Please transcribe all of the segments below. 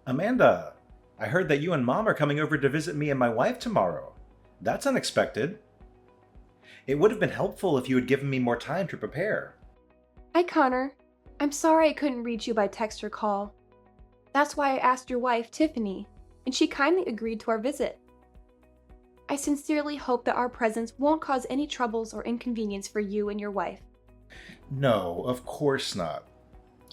Amanda, I heard that you and Mom are coming over to visit me and my wife tomorrow. That's unexpected. It would have been helpful if you had given me more time to prepare. Hi, Connor. I'm sorry I couldn't reach you by text or call. That's why I asked your wife, Tiffany, and she kindly agreed to our visit. I sincerely hope that our presence won't cause any troubles or inconvenience for you and your wife. No, of course not.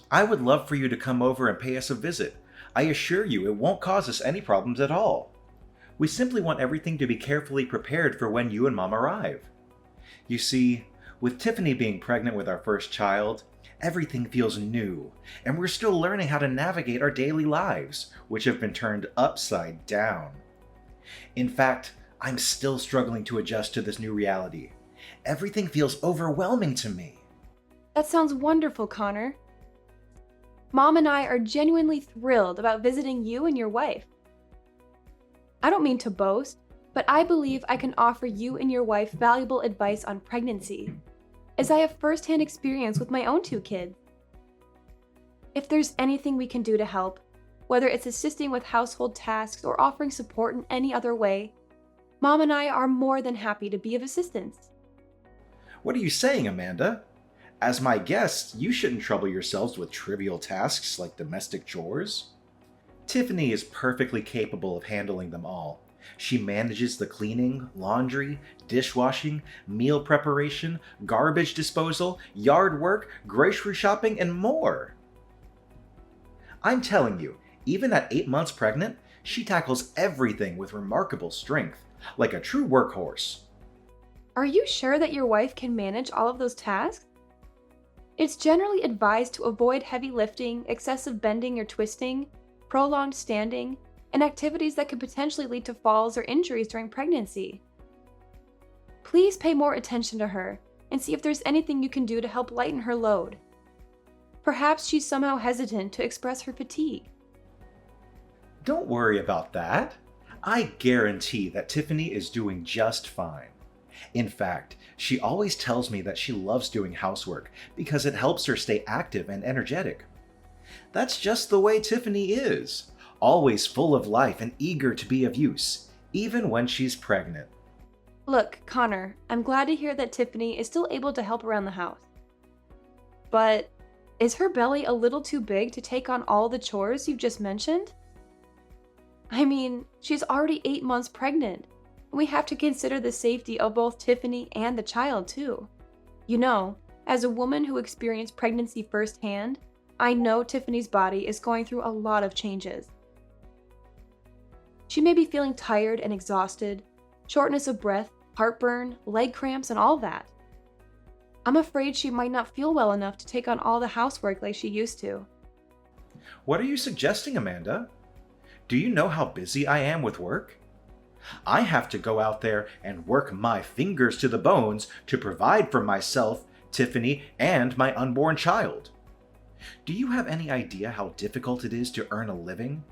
I would love for you to come over and pay us a visit. I assure you it won't cause us any problems at all. We simply want everything to be carefully prepared for when you and Mom arrive. You see, with Tiffany being pregnant with our first child, everything feels new, and we're still learning how to navigate our daily lives, which have been turned upside down. In fact, I'm still struggling to adjust to this new reality. Everything feels overwhelming to me. That sounds wonderful, Connor. Mom and I are genuinely thrilled about visiting you and your wife. I don't mean to boast, but I believe I can offer you and your wife valuable advice on pregnancy, as I have firsthand experience with my own two kids. If there's anything we can do to help, whether it's assisting with household tasks or offering support in any other way, Mom and I are more than happy to be of assistance. What are you saying, Amanda? As my guests, you shouldn't trouble yourselves with trivial tasks like domestic chores. Tiffany is perfectly capable of handling them all. She manages the cleaning, laundry, dishwashing, meal preparation, garbage disposal, yard work, grocery shopping, and more. I'm telling you, even at 8 months pregnant, she tackles everything with remarkable strength, like a true workhorse. Are you sure that your wife can manage all of those tasks? It's generally advised to avoid heavy lifting, excessive bending or twisting, prolonged standing, and activities that could potentially lead to falls or injuries during pregnancy. Please pay more attention to her and see if there's anything you can do to help lighten her load. Perhaps she's somehow hesitant to express her fatigue. Don't worry about that. I guarantee that Tiffany is doing just fine. In fact, she always tells me that she loves doing housework because it helps her stay active and energetic. That's just the way Tiffany is, always full of life and eager to be of use, even when she's pregnant. Look, Connor, I'm glad to hear that Tiffany is still able to help around the house. But is her belly a little too big to take on all the chores you've just mentioned? I mean, she's already 8 months pregnant. We have to consider the safety of both Tiffany and the child, too. You know, as a woman who experienced pregnancy firsthand, I know Tiffany's body is going through a lot of changes. She may be feeling tired and exhausted, shortness of breath, heartburn, leg cramps, and all that. I'm afraid she might not feel well enough to take on all the housework like she used to. What are you suggesting, Amanda? Do you know how busy I am with work? I have to go out there and work my fingers to the bones to provide for myself, Tiffany, and my unborn child. Do you have any idea how difficult it is to earn a living?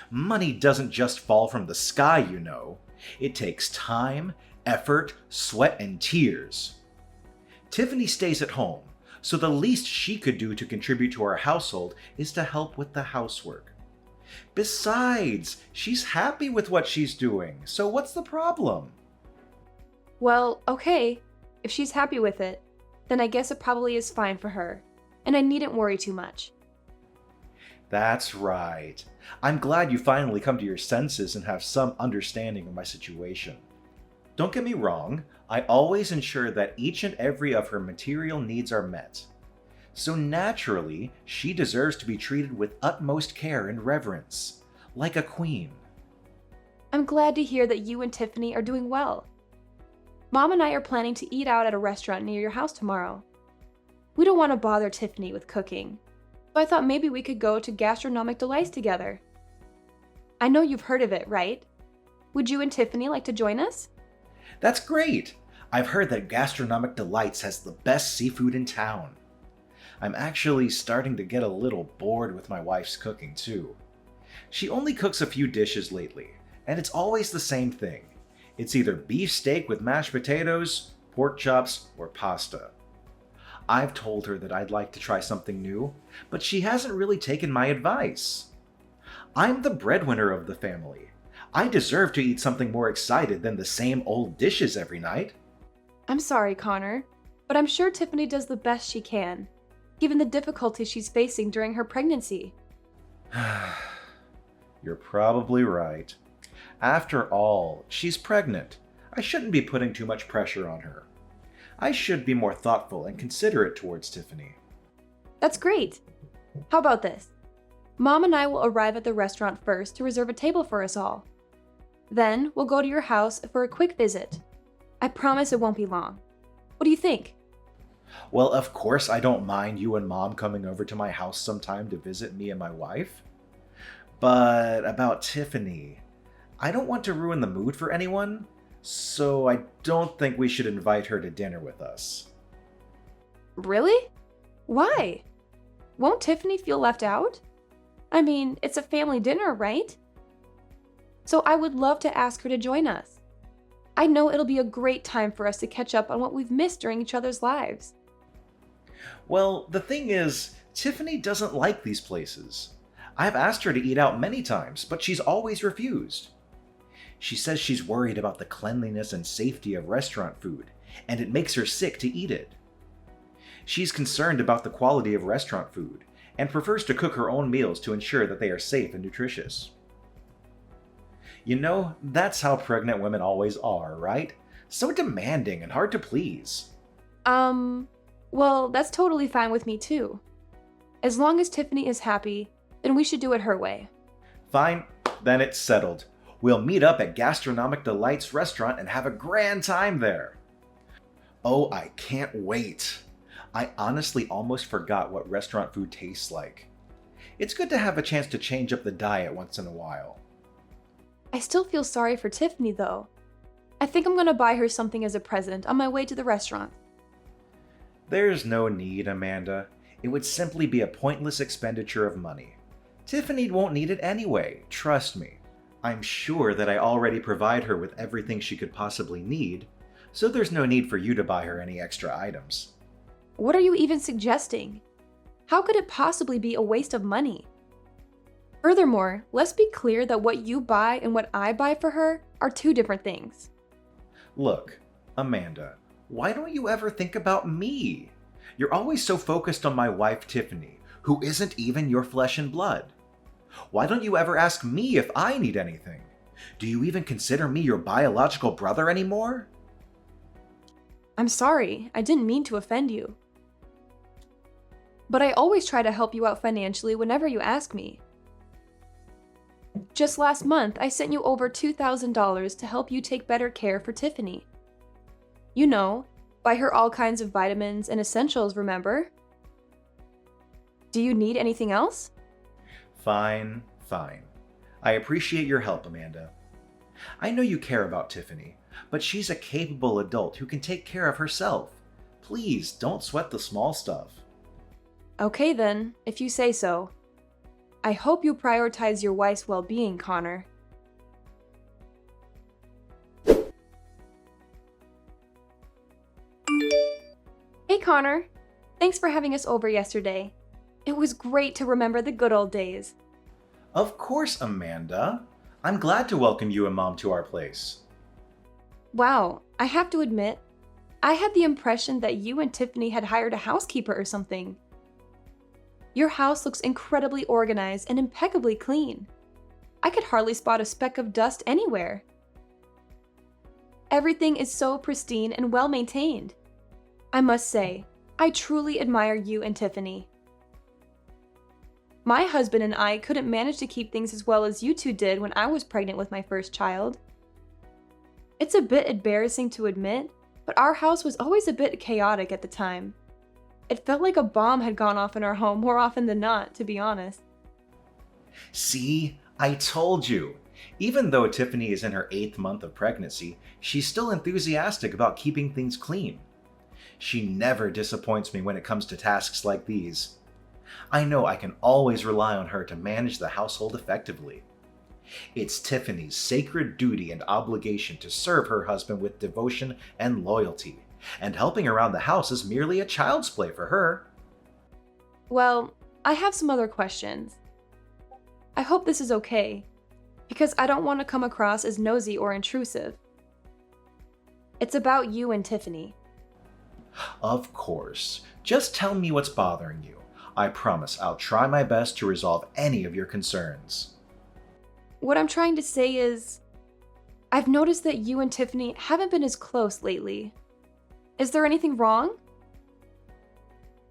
Money doesn't just fall from the sky, you know. It takes time, effort, sweat, and tears. Tiffany stays at home, so the least she could do to contribute to our household is to help with the housework. Besides, she's happy with what she's doing, so what's the problem? Well, okay, if she's happy with it, then I guess it probably is fine for her, and I needn't worry too much. That's right. I'm glad you finally come to your senses and have some understanding of my situation. Don't get me wrong, I always ensure that each and every of her material needs are met. So naturally, she deserves to be treated with utmost care and reverence, like a queen. I'm glad to hear that you and Tiffany are doing well. Mom and I are planning to eat out at a restaurant near your house tomorrow. We don't want to bother Tiffany with cooking, so I thought maybe we could go to Gastronomic Delights together. I know you've heard of it, right? Would you and Tiffany like to join us? That's great! I've heard that Gastronomic Delights has the best seafood in town. I'm actually starting to get a little bored with my wife's cooking, too. She only cooks a few dishes lately, and it's always the same thing. It's either beef steak with mashed potatoes, pork chops, or pasta. I've told her that I'd like to try something new, but she hasn't really taken my advice. I'm the breadwinner of the family. I deserve to eat something more excited than the same old dishes every night. I'm sorry, Connor, but I'm sure Tiffany does the best she can, given the difficulties she's facing during her pregnancy. You're probably right. After all, she's pregnant. I shouldn't be putting too much pressure on her. I should be more thoughtful and considerate towards Tiffany. That's great. How about this? Mom and I will arrive at the restaurant first to reserve a table for us all. Then we'll go to your house for a quick visit. I promise it won't be long. What do you think? Well, of course I don't mind you and Mom coming over to my house sometime to visit me and my wife. But about Tiffany, I don't want to ruin the mood for anyone, so I don't think we should invite her to dinner with us. Really? Why? Won't Tiffany feel left out? I mean, it's a family dinner, right? So I would love to ask her to join us. I know it'll be a great time for us to catch up on what we've missed during each other's lives. Well, the thing is, Tiffany doesn't like these places. I've asked her to eat out many times, but she's always refused. She says she's worried about the cleanliness and safety of restaurant food, and it makes her sick to eat it. She's concerned about the quality of restaurant food, and prefers to cook her own meals to ensure that they are safe and nutritious. You know, that's how pregnant women always are, right? So demanding and hard to please. Well, that's totally fine with me too. As long as Tiffany is happy, then we should do it her way. Fine, then it's settled. We'll meet up at Gastronomic Delights restaurant and have a grand time there. Oh, I can't wait. I honestly almost forgot what restaurant food tastes like. It's good to have a chance to change up the diet once in a while. I still feel sorry for Tiffany though. I think I'm gonna buy her something as a present on my way to the restaurant. There's no need, Amanda. It would simply be a pointless expenditure of money. Tiffany won't need it anyway, trust me. I'm sure that I already provide her with everything she could possibly need, so there's no need for you to buy her any extra items. What are you even suggesting? How could it possibly be a waste of money? Furthermore, let's be clear that what you buy and what I buy for her are two different things. Look, Amanda, why don't you ever think about me? You're always so focused on my wife, Tiffany, who isn't even your flesh and blood. Why don't you ever ask me if I need anything? Do you even consider me your biological brother anymore? I'm sorry, I didn't mean to offend you. But I always try to help you out financially whenever you ask me. Just last month, I sent you over $2,000 to help you take better care for Tiffany. You know, buy her all kinds of vitamins and essentials, remember? Do you need anything else? Fine. I appreciate your help, Amanda. I know you care about Tiffany, but she's a capable adult who can take care of herself. Please, don't sweat the small stuff. Okay then, if you say so. I hope you prioritize your wife's well-being, Connor. Hey Connor, thanks for having us over yesterday. It was great to remember the good old days. Of course, Amanda. I'm glad to welcome you and Mom to our place. Wow, I have to admit, I had the impression that you and Tiffany had hired a housekeeper or something. Your house looks incredibly organized and impeccably clean. I could hardly spot a speck of dust anywhere. Everything is so pristine and well maintained. I must say, I truly admire you and Tiffany. My husband and I couldn't manage to keep things as well as you two did when I was pregnant with my first child. It's a bit embarrassing to admit, but our house was always a bit chaotic at the time. It felt like a bomb had gone off in our home more often than not, to be honest. See, I told you. Even though Tiffany is in her 8th month of pregnancy, she's still enthusiastic about keeping things clean. She never disappoints me when it comes to tasks like these. I know I can always rely on her to manage the household effectively. It's Tiffany's sacred duty and obligation to serve her husband with devotion and loyalty, and helping around the house is merely a child's play for her. Well, I have some other questions. I I hope this is okay, because I don't want to come across as nosy or intrusive. It's about you and Tiffany. Of course. Just tell me what's bothering you. I promise I'll try my best to resolve any of your concerns. What I'm trying to say is, I've noticed that you and Tiffany haven't been as close lately. Is there anything wrong?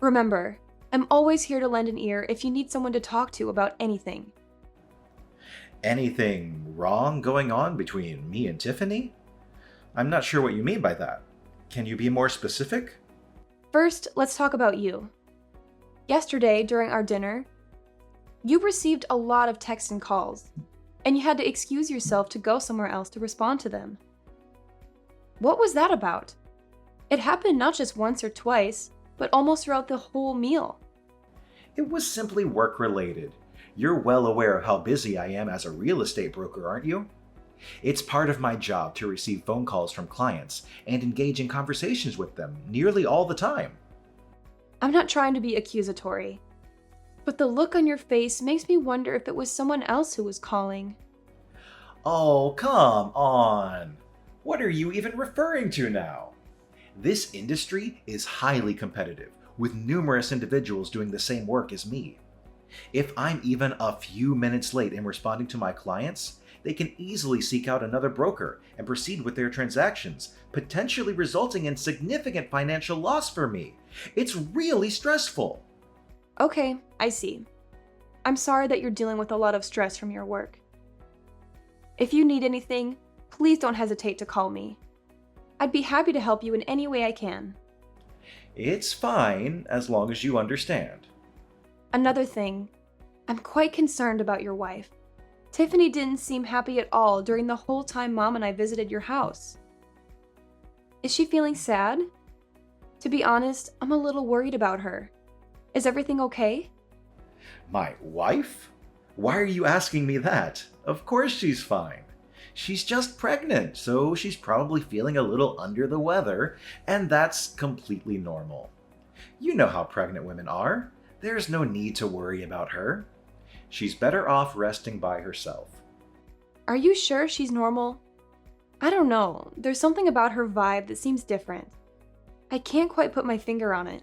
Remember, I'm always here to lend an ear if you need someone to talk to about anything. Anything wrong going on between me and Tiffany? I'm not sure what you mean by that. Can you be more specific? First, let's talk about you. Yesterday, during our dinner, you received a lot of texts and calls, and you had to excuse yourself to go somewhere else to respond to them. What was that about? It happened not just once or twice, but almost throughout the whole meal. It was simply work-related. You're well aware of how busy I am as a real estate broker, aren't you? It's part of my job to receive phone calls from clients and engage in conversations with them nearly all the time. I'm not trying to be accusatory, but the look on your face makes me wonder if it was someone else who was calling. Oh, come on! What are you even referring to now? This industry is highly competitive, with numerous individuals doing the same work as me. If I'm even a few minutes late in responding to my clients, they can easily seek out another broker and proceed with their transactions, potentially resulting in significant financial loss for me. It's really stressful. Okay, I see. I'm sorry that you're dealing with a lot of stress from your work. If you need anything, please don't hesitate to call me. I'd be happy to help you in any way I can. It's fine, as long as you understand. Another thing, I'm quite concerned about your wife. Tiffany didn't seem happy at all during the whole time Mom and I visited your house. Is she feeling sad? To be honest, I'm a little worried about her. Is everything okay? My wife? Why are you asking me that? Of course she's fine. She's just pregnant, so she's probably feeling a little under the weather, and that's completely normal. You know how pregnant women are. There's no need to worry about her. She's better off resting by herself. Are you sure she's normal? I don't know. There's something about her vibe that seems different. I can't quite put my finger on it.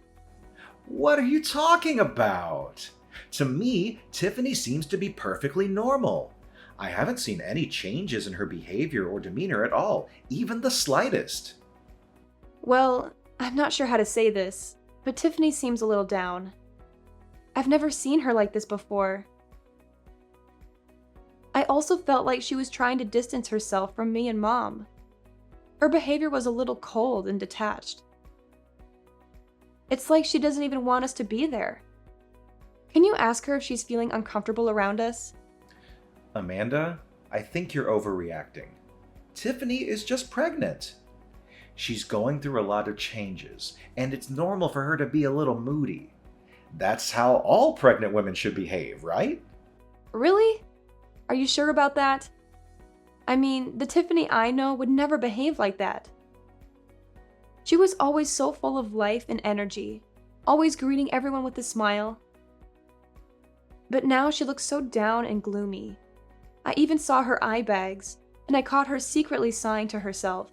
What are you talking about? To me, Tiffany seems to be perfectly normal. I haven't seen any changes in her behavior or demeanor at all, even the slightest. Well, I'm not sure how to say this, but Tiffany seems a little down. I've never seen her like this before. I also felt like she was trying to distance herself from me and Mom. Her behavior was a little cold and detached. It's like she doesn't even want us to be there. Can you ask her if she's feeling uncomfortable around us? Amanda, I think you're overreacting. Tiffany is just pregnant. She's going through a lot of changes, and it's normal for her to be a little moody. That's how all pregnant women should behave, right? Really? Are you sure about that? I mean, the Tiffany I know would never behave like that. She was always so full of life and energy, always greeting everyone with a smile. But now she looks so down and gloomy. I even saw her eye bags, and I caught her secretly sighing to herself.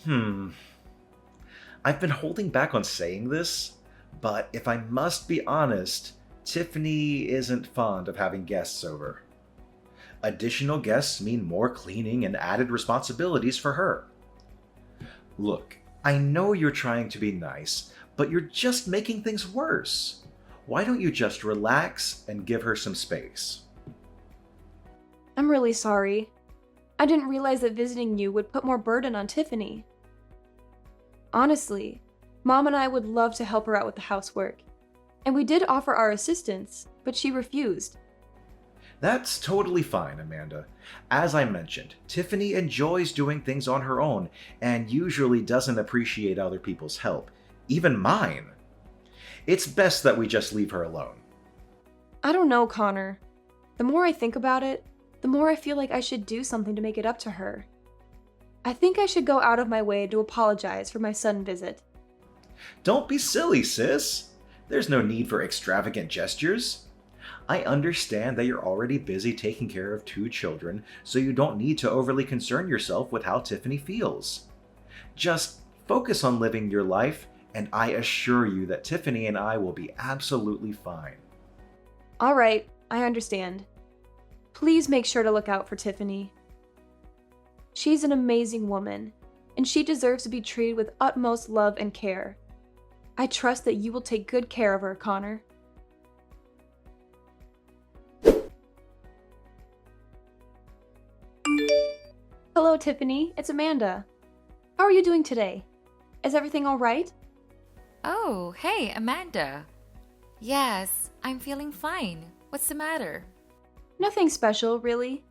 I've been holding back on saying this, but if I must be honest, Tiffany isn't fond of having guests over. Additional guests mean more cleaning and added responsibilities for her. Look, I know you're trying to be nice, but you're just making things worse. Why don't you just relax and give her some space? I'm really sorry. I didn't realize that visiting you would put more burden on Tiffany. Honestly, Mom and I would love to help her out with the housework, and we did offer our assistance, but she refused. That's totally fine, Amanda. As I mentioned, Tiffany enjoys doing things on her own and usually doesn't appreciate other people's help, even mine. It's best that we just leave her alone. I don't know, Connor. The more I think about it, the more I feel like I should do something to make it up to her. I think I should go out of my way to apologize for my sudden visit. Don't be silly, sis. There's no need for extravagant gestures. I understand that you're already busy taking care of 2 children, so you don't need to overly concern yourself with how Tiffany feels. Just focus on living your life, and I assure you that Tiffany and I will be absolutely fine. All right, I understand. Please make sure to look out for Tiffany. She's an amazing woman, and she deserves to be treated with utmost love and care. I trust that you will take good care of her, Connor. Hello, Tiffany. It's Amanda. How are you doing today? Is everything all right? Oh, hey, Amanda. Yes, I'm feeling fine. What's the matter? Nothing special, really.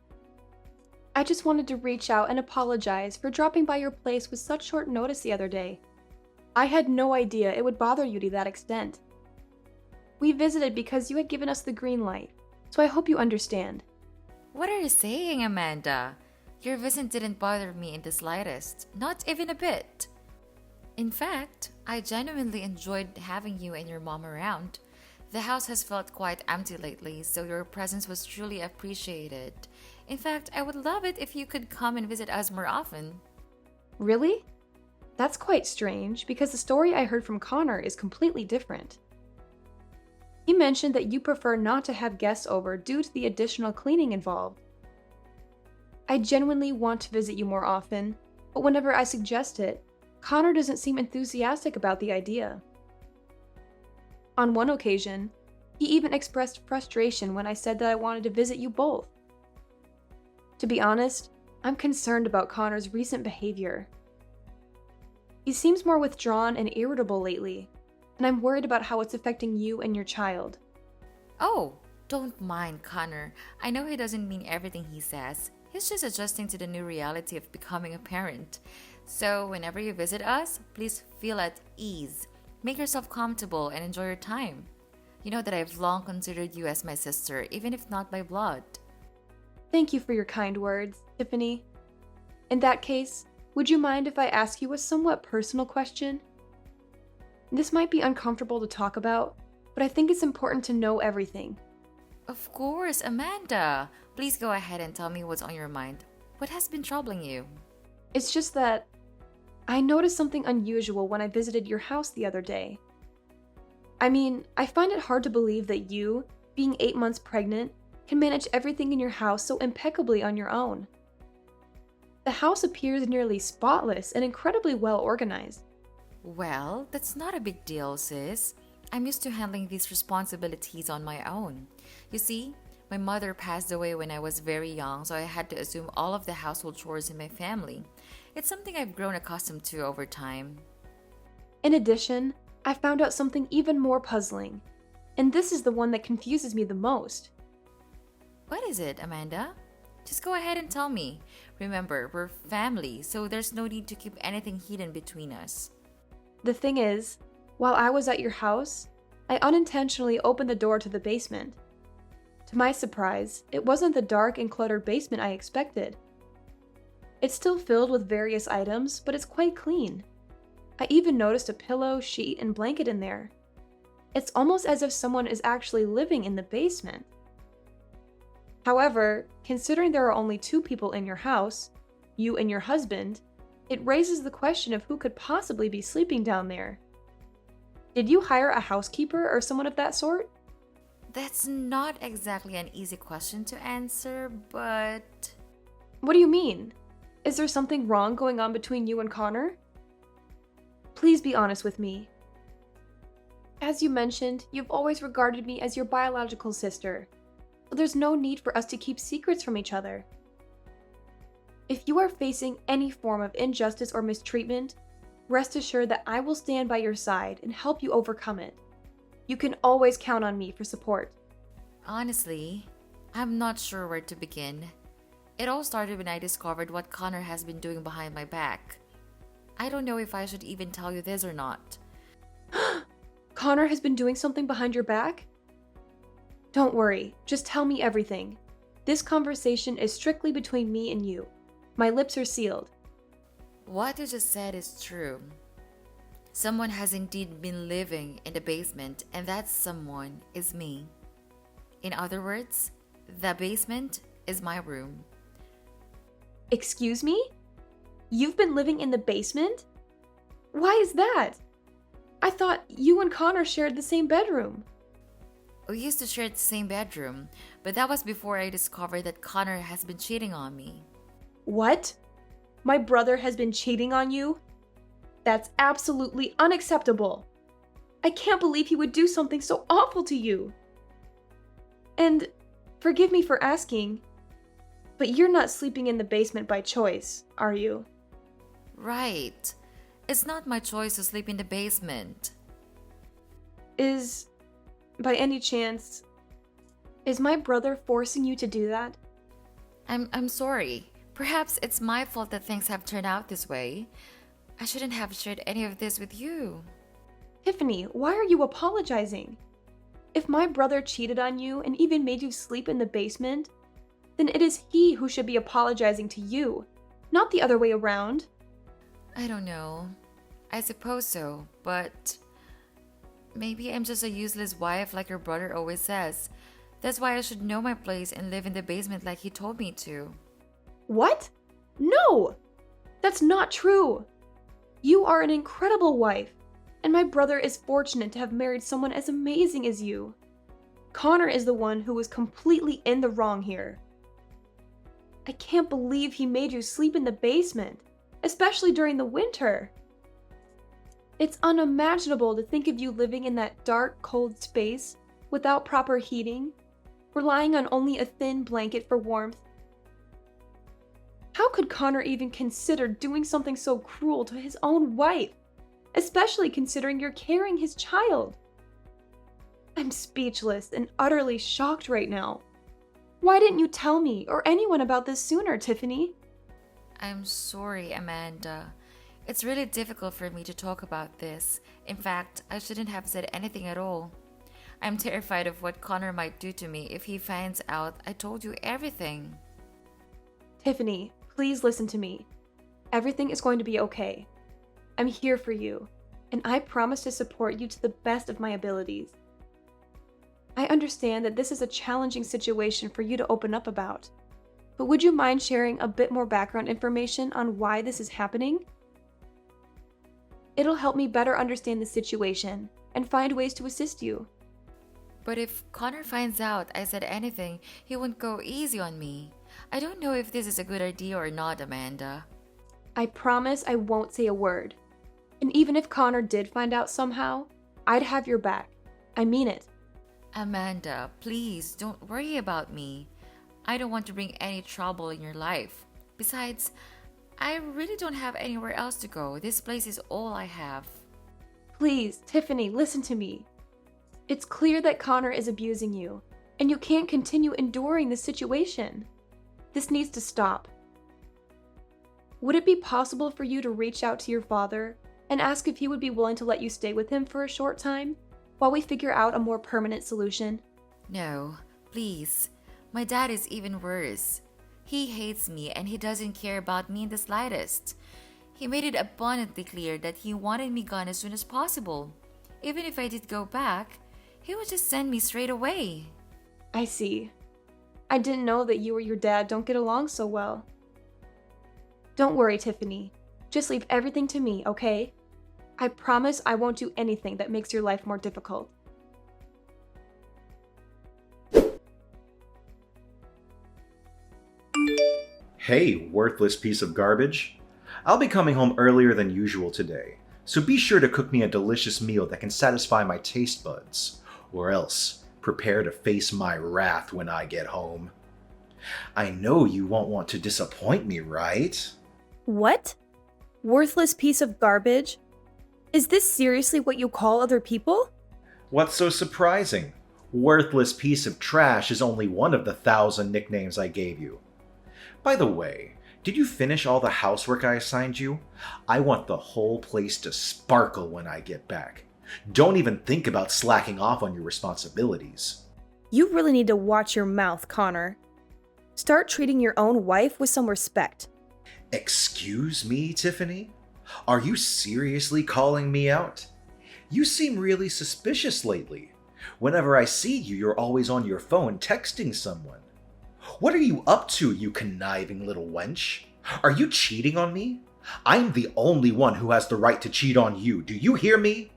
I just wanted to reach out and apologize for dropping by your place with such short notice the other day. I had no idea it would bother you to that extent. We visited because you had given us the green light, so I hope you understand. What are you saying, Amanda? Your visit didn't bother me in the slightest, not even a bit. In fact, I genuinely enjoyed having you and your mom around. The house has felt quite empty lately, so your presence was truly appreciated. In fact, I would love it if you could come and visit us more often. Really? That's quite strange, because the story I heard from Connor is completely different. He mentioned that you prefer not to have guests over due to the additional cleaning involved. I genuinely want to visit you more often, but whenever I suggest it, Connor doesn't seem enthusiastic about the idea. On one occasion, he even expressed frustration when I said that I wanted to visit you both. To be honest, I'm concerned about Connor's recent behavior. He seems more withdrawn and irritable lately, and I'm worried about how it's affecting you and your child. Oh, don't mind Connor. I know he doesn't mean everything he says. He's just adjusting to the new reality of becoming a parent. So, whenever you visit us, please feel at ease. Make yourself comfortable and enjoy your time. You know that I've long considered you as my sister, even if not by blood. Thank you for your kind words, Tiffany. In that case, would you mind if I ask you a somewhat personal question? This might be uncomfortable to talk about, but I think it's important to know everything. Of course, Amanda. Please go ahead and tell me what's on your mind. What has been troubling you? It's just that I noticed something unusual when I visited your house the other day. I mean, I find it hard to believe that you, being 8 months pregnant, can manage everything in your house so impeccably on your own. The house appears nearly spotless and incredibly well organized. Well, that's not a big deal, sis. I'm used to handling these responsibilities on my own. You see, my mother passed away when I was very young, so I had to assume all of the household chores in my family. It's something I've grown accustomed to over time. In addition, I found out something even more puzzling, and this is the one that confuses me the most. What is it, Amanda? Just go ahead and tell me. Remember, we're family, so there's no need to keep anything hidden between us. The thing is, while I was at your house, I unintentionally opened the door to the basement. To my surprise, it wasn't the dark and cluttered basement I expected. It's still filled with various items, but it's quite clean. I even noticed a pillow, sheet, and blanket in there. It's almost as if someone is actually living in the basement. However, considering there are only 2 people in your house, you and your husband, it raises the question of who could possibly be sleeping down there. Did you hire a housekeeper or someone of that sort? That's not exactly an easy question to answer, but... What do you mean? Is there something wrong going on between you and Connor? Please be honest with me. As you mentioned, you've always regarded me as your biological sister, so there's no need for us to keep secrets from each other. If you are facing any form of injustice or mistreatment, rest assured that I will stand by your side and help you overcome it. You can always count on me for support. Honestly, I'm not sure where to begin. It all started when I discovered what Connor has been doing behind my back. I don't know if I should even tell you this or not. Connor has been doing something behind your back? Don't worry, just tell me everything. This conversation is strictly between me and you. My lips are sealed. What you just said is true. Someone has indeed been living in the basement, and that someone is me. In other words, the basement is my room. Excuse me? You've been living in the basement? Why is that? I thought you and Connor shared the same bedroom. We used to share the same bedroom, but that was before I discovered that Connor has been cheating on me. What? My brother has been cheating on you? That's absolutely unacceptable. I can't believe he would do something so awful to you. And forgive me for asking, but you're not sleeping in the basement by choice, are you? Right. It's not my choice to sleep in the basement. By any chance, is my brother forcing you to do that? I'm sorry. Perhaps it's my fault that things have turned out this way. I shouldn't have shared any of this with you. Tiffany, why are you apologizing? If my brother cheated on you and even made you sleep in the basement, then it is he who should be apologizing to you, not the other way around. I don't know. I suppose so, but maybe I'm just a useless wife like your brother always says. That's why I should know my place and live in the basement like he told me to. What? No! That's not true. You are an incredible wife, and my brother is fortunate to have married someone as amazing as you. Connor is the one who was completely in the wrong here. I can't believe he made you sleep in the basement, especially during the winter. It's unimaginable to think of you living in that dark, cold space without proper heating, relying on only a thin blanket for warmth. How could Connor even consider doing something so cruel to his own wife, especially considering you're carrying his child? I'm speechless and utterly shocked right now. Why didn't you tell me or anyone about this sooner, Tiffany? I'm sorry, Amanda. It's really difficult for me to talk about this. In fact, I shouldn't have said anything at all. I'm terrified of what Connor might do to me if he finds out I told you everything. Tiffany, please listen to me. Everything is going to be okay. I'm here for you, and I promise to support you to the best of my abilities. I understand that this is a challenging situation for you to open up about, but would you mind sharing a bit more background information on why this is happening? It'll help me better understand the situation and find ways to assist you. But if Connor finds out I said anything, he won't go easy on me. I don't know if this is a good idea or not, Amanda. I promise I won't say a word. And even if Connor did find out somehow, I'd have your back. I mean it. Amanda, please don't worry about me. I don't want to bring any trouble in your life. Besides, I really don't have anywhere else to go. This place is all I have. Please, Tiffany, listen to me. It's clear that Connor is abusing you, and you can't continue enduring this situation. This needs to stop. Would it be possible for you to reach out to your father and ask if he would be willing to let you stay with him for a short time while we figure out a more permanent solution? No, please. My dad is even worse. He hates me and he doesn't care about me in the slightest. He made it abundantly clear that he wanted me gone as soon as possible. Even if I did go back, he would just send me straight away. I see. I didn't know that you or your dad don't get along so well. Don't worry, Tiffany. Just leave everything to me, okay? I promise I won't do anything that makes your life more difficult. Hey, worthless piece of garbage. I'll be coming home earlier than usual today, so be sure to cook me a delicious meal that can satisfy my taste buds, or else prepare to face my wrath when I get home. I know you won't want to disappoint me, right? What? Worthless piece of garbage? Is this seriously what you call other people? What's so surprising? Worthless piece of trash is only one of the 1,000 nicknames I gave you. By the way, did you finish all the housework I assigned you? I want the whole place to sparkle when I get back. Don't even think about slacking off on your responsibilities. You really need to watch your mouth, Connor. Start treating your own wife with some respect. Excuse me, Tiffany? Are you seriously calling me out? You seem really suspicious lately. Whenever I see you, you're always on your phone texting someone. What are you up to, you conniving little wench? Are you cheating on me? I'm the only one who has the right to cheat on you. Do you hear me?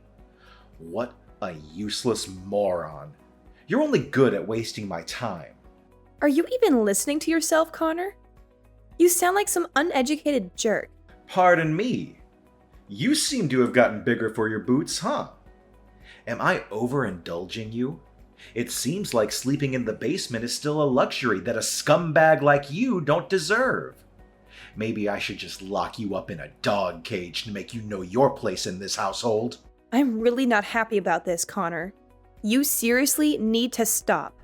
What a useless moron. You're only good at wasting my time. Are you even listening to yourself, Connor? You sound like some uneducated jerk. Pardon me. You seem to have gotten bigger for your boots, huh? Am I overindulging you? It seems like sleeping in the basement is still a luxury that a scumbag like you don't deserve. Maybe I should just lock you up in a dog cage to make you know your place in this household. I'm really not happy about this, Connor. You seriously need to stop.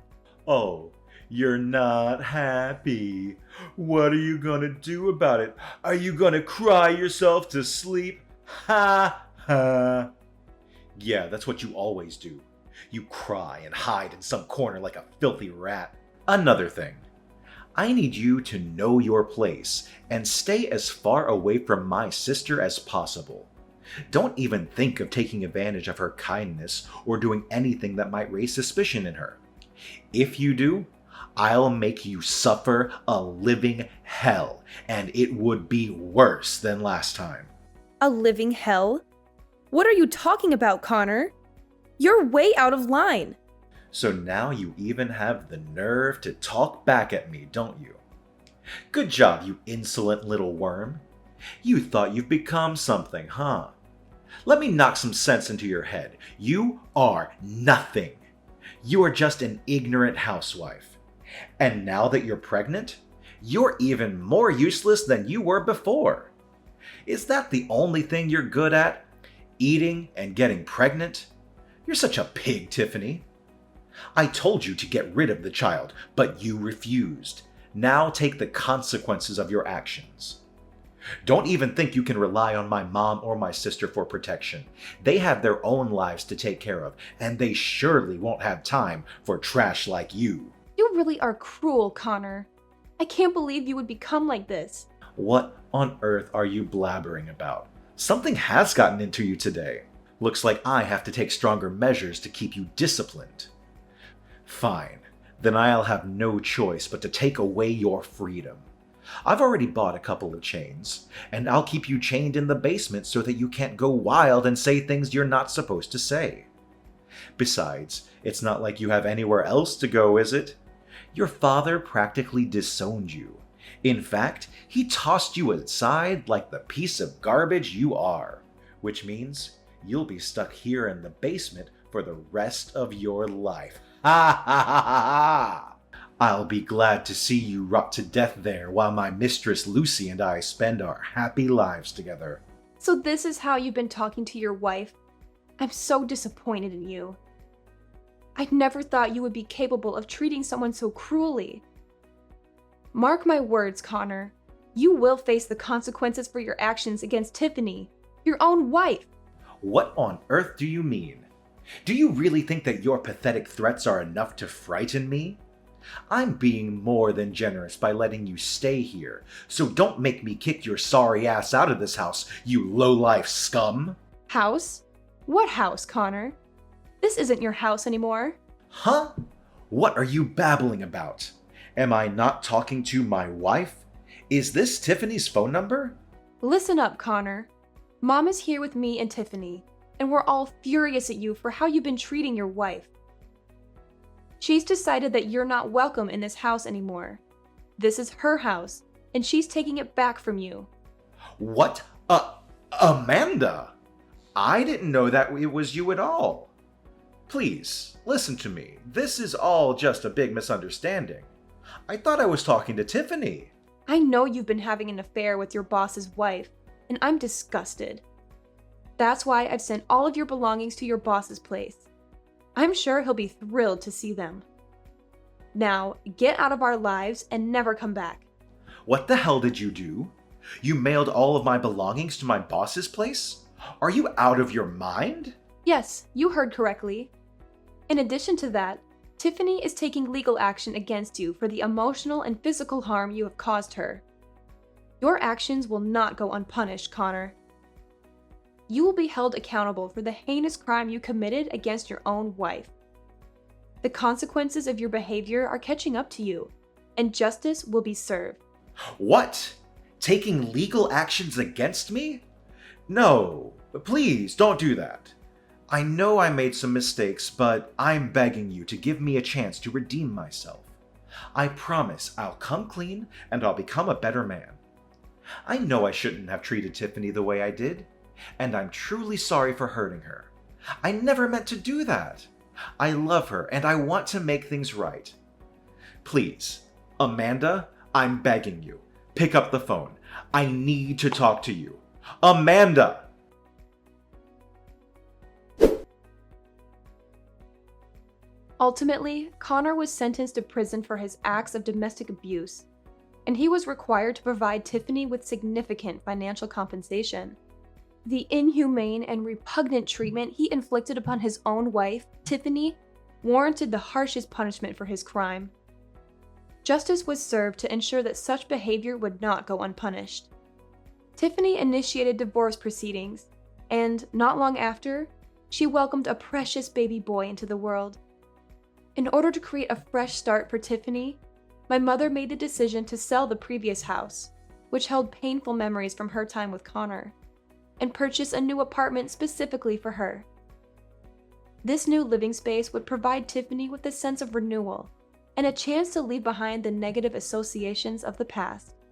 Oh, you're not happy. What are you gonna do about it? Are you gonna cry yourself to sleep? Ha ha. Yeah, that's what you always do. You cry and hide in some corner like a filthy rat. Another thing. I need you to know your place and stay as far away from my sister as possible. Don't even think of taking advantage of her kindness or doing anything that might raise suspicion in her. If you do, I'll make you suffer a living hell, and it would be worse than last time. A living hell? What are you talking about, Connor? You're way out of line. So now you even have the nerve to talk back at me, don't you? Good job, you insolent little worm. You thought you've become something, huh? Let me knock some sense into your head. You are nothing. You are just an ignorant housewife. And now that you're pregnant, you're even more useless than you were before. Is that the only thing you're good at? Eating and getting pregnant? You're such a pig, Tiffany. I told you to get rid of the child, but you refused. Now take the consequences of your actions. Don't even think you can rely on my mom or my sister for protection. They have their own lives to take care of, and they surely won't have time for trash like you. You really are cruel, Connor. I can't believe you would become like this. What on earth are you blabbering about? Something has gotten into you today. Looks like I have to take stronger measures to keep you disciplined. Fine, then I'll have no choice but to take away your freedom. I've already bought a couple of chains, and I'll keep you chained in the basement so that you can't go wild and say things you're not supposed to say. Besides, it's not like you have anywhere else to go, is it? Your father practically disowned you. In fact, he tossed you aside like the piece of garbage you are, which means you'll be stuck here in the basement for the rest of your life. Ha ha ha ha ha! I'll be glad to see you rot to death there while my mistress Lucy and I spend our happy lives together. So this is how you've been talking to your wife? I'm so disappointed in you. I never thought you would be capable of treating someone so cruelly. Mark my words, Connor. You will face the consequences for your actions against Tiffany, your own wife. What on earth do you mean? Do you really think that your pathetic threats are enough to frighten me? I'm being more than generous by letting you stay here, so don't make me kick your sorry ass out of this house, you low-life scum! House? What house, Connor? This isn't your house anymore. Huh? What are you babbling about? Am I not talking to my wife? Is this Tiffany's phone number? Listen up, Connor. Mom is here with me and Tiffany, and we're all furious at you for how you've been treating your wife. She's decided that you're not welcome in this house anymore. This is her house, and she's taking it back from you. What? Amanda? I didn't know that it was you at all. Please, listen to me. This is all just a big misunderstanding. I thought I was talking to Tiffany. I know you've been having an affair with your boss's wife, and I'm disgusted. That's why I've sent all of your belongings to your boss's place. I'm sure he'll be thrilled to see them. Now, get out of our lives and never come back. What the hell did you do? You mailed all of my belongings to my boss's place? Are you out of your mind? Yes, you heard correctly. In addition to that, Tiffany is taking legal action against you for the emotional and physical harm you have caused her. Your actions will not go unpunished, Connor. You will be held accountable for the heinous crime you committed against your own wife. The consequences of your behavior are catching up to you, and justice will be served. What? Taking legal actions against me? No, please don't do that. I know I made some mistakes, but I'm begging you to give me a chance to redeem myself. I promise I'll come clean and I'll become a better man. I know I shouldn't have treated Tiffany the way I did, and I'm truly sorry for hurting her. I never meant to do that. I love her and I want to make things right. Please, Amanda, I'm begging you, pick up the phone. I need to talk to you. Amanda! Ultimately, Connor was sentenced to prison for his acts of domestic abuse, and he was required to provide Tiffany with significant financial compensation. The inhumane and repugnant treatment he inflicted upon his own wife, Tiffany, warranted the harshest punishment for his crime. Justice was served to ensure that such behavior would not go unpunished. Tiffany initiated divorce proceedings, and not long after, she welcomed a precious baby boy into the world. In order to create a fresh start for Tiffany, my mother made the decision to sell the previous house, which held painful memories from her time with Connor, and purchase a new apartment specifically for her. This new living space would provide Tiffany with a sense of renewal and a chance to leave behind the negative associations of the past.